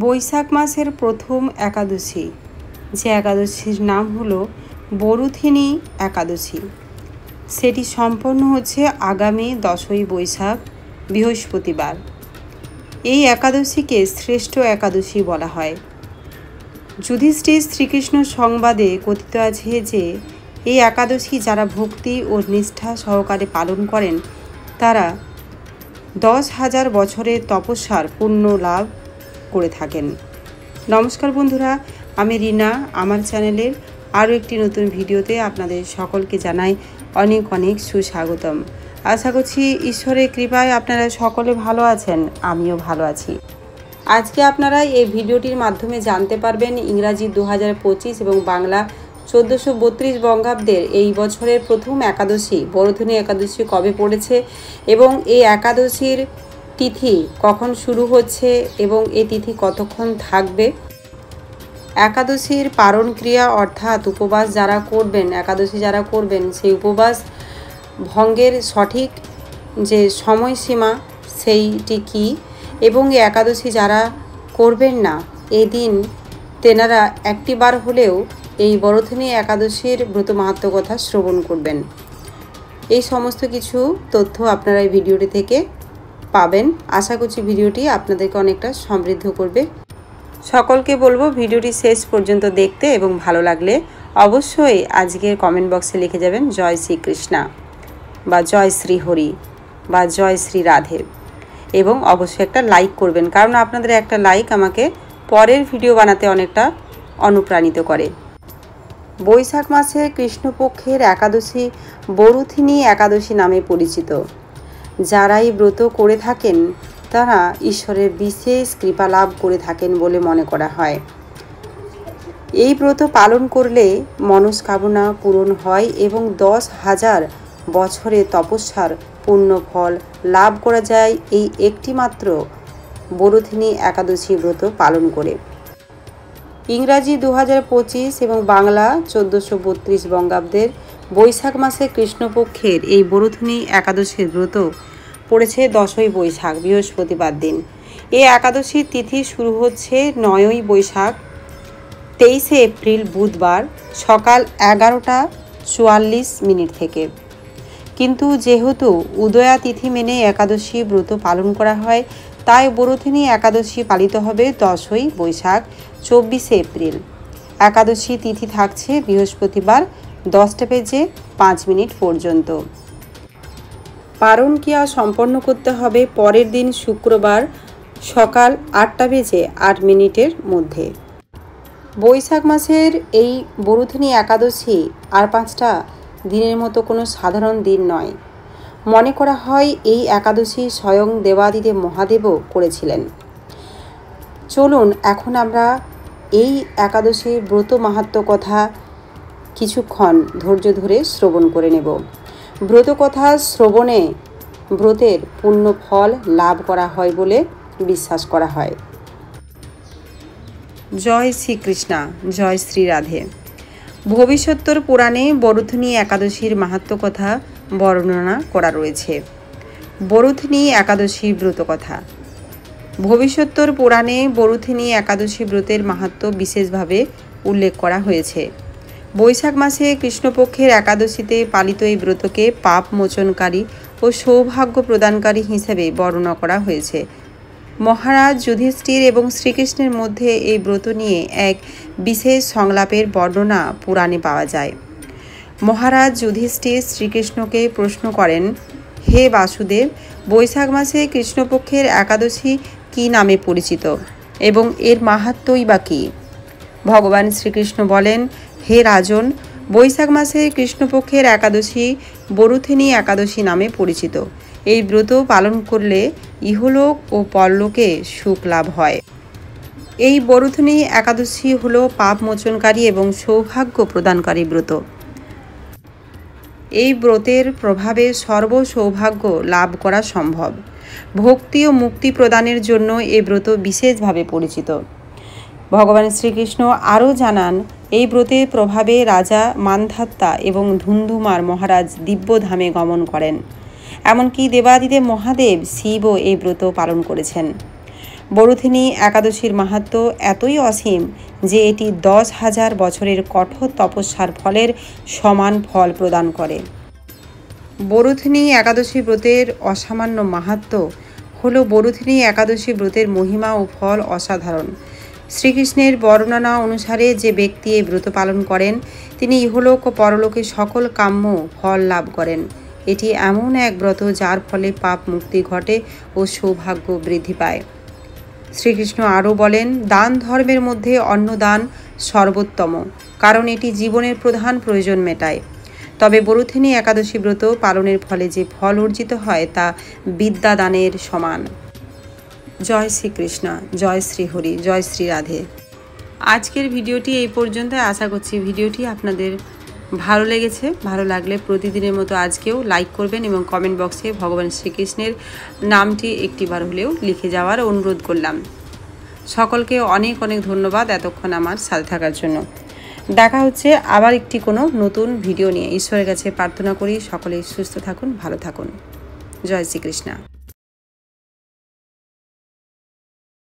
বৈশাখ মাসের প্রথম একাদশী, যে একাদশীর নাম হলো বরুথিনী একাদশী, সেটি সম্পন্ন হচ্ছে আগামী 10ই বৈশাখ বৃহস্পতিবার। এই একাদশীকে শ্রেষ্ঠ একাদশী বলা হয়। যুধিষ্ঠির শ্রীকৃষ্ণ সংবাদে কথিত আছে যে এই একাদশী যারা ভক্তি ও নিষ্ঠা সহকারে পালন করেন তারা 10,000 বছরের তপস্যার পুণ্য লাভ করে থাকেন। নমস্কার বন্ধুরা, আমি রিনা। আমার চ্যানেলের আরও একটি নতুন ভিডিওতে আপনাদের সকলকে জানাই অনেক অনেক সুস্বাগতম। আশা করছি ঈশ্বরের কৃপায় আপনারা সকলে ভালো আছেন, আমিও ভালো আছি। আজকে আপনারা এই ভিডিওটির মাধ্যমে জানতে পারবেন ইংরাজি 2025 এবং বাংলা 1432 বঙ্গাব্দের এই বছরের প্রথম একাদশী বরুথিনী একাদশী কবে পড়েছে এবং এই একাদশীর তিথি কখন শুরু হচ্ছে এবং এই তিথি কতক্ষণ থাকবে। একাদশীর পারণ ক্রিয়া অর্থাৎ উপবাস যারা করবেন, একাদশী যারা করবেন সেই উপবাস ভঙ্গের সঠিক যে সময়সীমা সেইটি কী, এবং এই একাদশী যারা করবেন না এদিন তেনারা একটিবার হলেও এই বরুথিনী একাদশীর ব্রত মাহাত্ম্য কথা শ্রবণ করবেন। এই সমস্ত কিছু তথ্য আপনারা এই ভিডিওটি থেকে পাবেন। আশা করছি ভিডিওটি আপনাদেরকে অনেকটা সমৃদ্ধ করবে। সকলকে বলবো ভিডিওটি শেষ পর্যন্ত দেখতে এবং ভালো লাগলে অবশ্যই আজকের কমেন্ট বক্সে লিখে যাবেন জয় শ্রীকৃষ্ণা বা জয় শ্রী হরি বা জয় শ্রী রাধে, এবং অবশ্যই একটা লাইক করবেন, কারণ আপনাদের একটা লাইক আমাকে পরের ভিডিও বানাতে অনেকটা অনুপ্রাণিত করে। বৈশাখ মাসে কৃষ্ণপক্ষের একাদশী বরুথিনী একাদশী নামে পরিচিত। যারা এই ব্রত করে থাকেন তারা ঈশ্বরের বিশেষ কৃপা লাভ করে থাকেন বলে মনে করা হয়। এই ব্রত পালন করলে মনস্কামনা পূরণ হয় এবং 10,000 বছরের তপস্যার পূর্ণ ফল লাভ করা যায় এই একটিমাত্র বরুথিনী একাদশী ব্রত পালন করে। ইংরাজি 2025 এবং বাংলা 1432 বঙ্গাব্দের বৈশাখ মাসে কৃষ্ণপক্ষের এই বরুথিনী একাদশীর ব্রত পড়েছে 10ই বৈশাখ বৃহস্পতিবার দিন। এই একাদশীর তিথি শুরু হচ্ছে 9ই বৈশাখ 23শে এপ্রিল বুধবার সকাল 11:44 থেকে। কিন্তু যেহেতু উদয়া তিথি মেনে একাদশী ব্রত পালন করা হয় তাই বরুথিনী একাদশী পালিত হবে 10ই বৈশাখ 24শে এপ্রিল। একাদশী তিথি থাকছে বৃহস্পতিবার 10:05 পর্যন্ত। পারণ ক্রিয়া সম্পন্ন করতে হবে পরের দিন শুক্রবার সকাল 8:08 মধ্যে। বৈশাখ মাসের এই বরুথিনী একাদশী আর 5টা দিনের মতো কোনো সাধারণ দিন নয়। মনে করা হয় এই একাদশী স্বয়ং দেবাদিদেব মহাদেবও করেছিলেন। চলুন এখন আমরা এই একাদশীর ব্রত মাহাত্ম্য কথা কিছুক্ষণ ধৈর্য ধরে শ্রবণ করে নেব। ব্রত কথা শ্রবণে ব্রতের পূর্ণ ফল লাভ করা হয় বলে বিশ্বাস করা হয়। জয় শ্রীকৃষ্ণা, জয় শ্রী রাধে। ভবিষ্যত্তর পুরাণে বরুথিনী একাদশীর মাহাত্ম্য কথা বর্ণনা করা রয়েছে। বরুথিনী একাদশী ব্রত কথা। ভবিষ্যত্তর পুরাণে বরুথিনী একাদশী ব্রতের মাহাত্ম্য বিশেষভাবে উল্লেখ করা হয়েছে। বৈশাখ মাসে কৃষ্ণপক্ষের একাদশীতে পালিত এই ব্রতকে পাপ মোচনকারী ও সৌভাগ্য প্রদানকারী হিসেবে বর্ণনা করা হয়েছে। মহারাজ যুধিষ্ঠির এবং শ্রীকৃষ্ণের মধ্যে এই ব্রত নিয়ে এক বিশেষ সংলাপের বর্ণনা পুরাণে পাওয়া যায়। মহারাজ যুধিষ্ঠির শ্রীকৃষ্ণকে প্রশ্ন করেন, হে বাসুদেব, বৈশাখ মাসে কৃষ্ণপক্ষের একাদশী কী নামে পরিচিত এবং এর মাহাত্ম্যই বা কী? ভগবান শ্রীকৃষ্ণ বলেন, হে রাজন, বৈশাখ মাসে কৃষ্ণপক্ষের একাদশী বরুথিনী একাদশী নামে পরিচিত। এই ব্রত পালন করলে ইহলোক ও পরলোকে সুখ লাভ হয়। এই বরুথিনী একাদশী হল পাপ মোচনকারী এবং সৌভাগ্য প্রদানকারী ব্রত। এই ব্রতের প্রভাবে সর্ব সৌভাগ্য লাভ করা সম্ভব। ভক্তি ও মুক্তি প্রদানের জন্য এই ব্রত বিশেষভাবে পরিচিত। ভগবান শ্রীকৃষ্ণ আরও জানান, এই ব্রতের প্রভাবে রাজা মান্ধাত্তা এবং ধুন্ধুমার মহারাজ দিব্যধামে গমন করেন। এমনকি দেবাদিদেব মহাদেব শিবও এই ব্রত পালন করেছেন। বরুথিনী একাদশীর মাহাত্ম্য এতই অসীম যে এটি 10,000 বছরের কঠোর তপস্যার ফলের সমান ফল প্রদান করে। বরুথিনী একাদশী ব্রতের অসামান্য মাহাত্ম্য হল বরুথিনী একাদশী ব্রতের মহিমা ও ফল অসাধারণ। শ্রীকৃষ্ণের বর্ণনা অনুসারে যে ব্যক্তি এই ব্রত পালন করেন তিনি ইহলোক ও পরলোকে সকল কাম্য ফল লাভ করেন। এটি এমন এক ব্রত যার ফলে পাপ মুক্তি ঘটে ও সৌভাগ্য বৃদ্ধি পায়। শ্রীকৃষ্ণ আরও বলেন, দান ধর্মের মধ্যে অন্নদান সর্বোত্তম, কারণ এটি জীবনের প্রধান প্রয়োজন মেটায়। তবে বরুথিনী একাদশী ব্রত পালনের ফলে যে ফল অর্জিত হয় তা বিদ্যাদানের সমান। জয় শ্রীকৃষ্ণ, জয় শ্রীহরি, জয় শ্রী রাধে। আজকের ভিডিওটি এই পর্যন্ত। আশা করছি ভিডিওটি আপনাদের ভালো লেগেছে। ভালো লাগলে প্রতিদিনের মতো আজকেও লাইক করবেন এবং কমেন্ট বক্সে ভগবান শ্রীকৃষ্ণের নামটি একটিবার হলেও লিখে যাওয়ার অনুরোধ করলাম। সকলকে অনেক অনেক ধন্যবাদ এতক্ষণ আমার সাথে থাকার জন্য। দেখা হচ্ছে আবার একটি কোনো নতুন ভিডিও নিয়ে। ঈশ্বরের কাছে প্রার্থনা করি সকলেই সুস্থ থাকুন, ভালো থাকুন। জয় শ্রীকৃষ্ণ।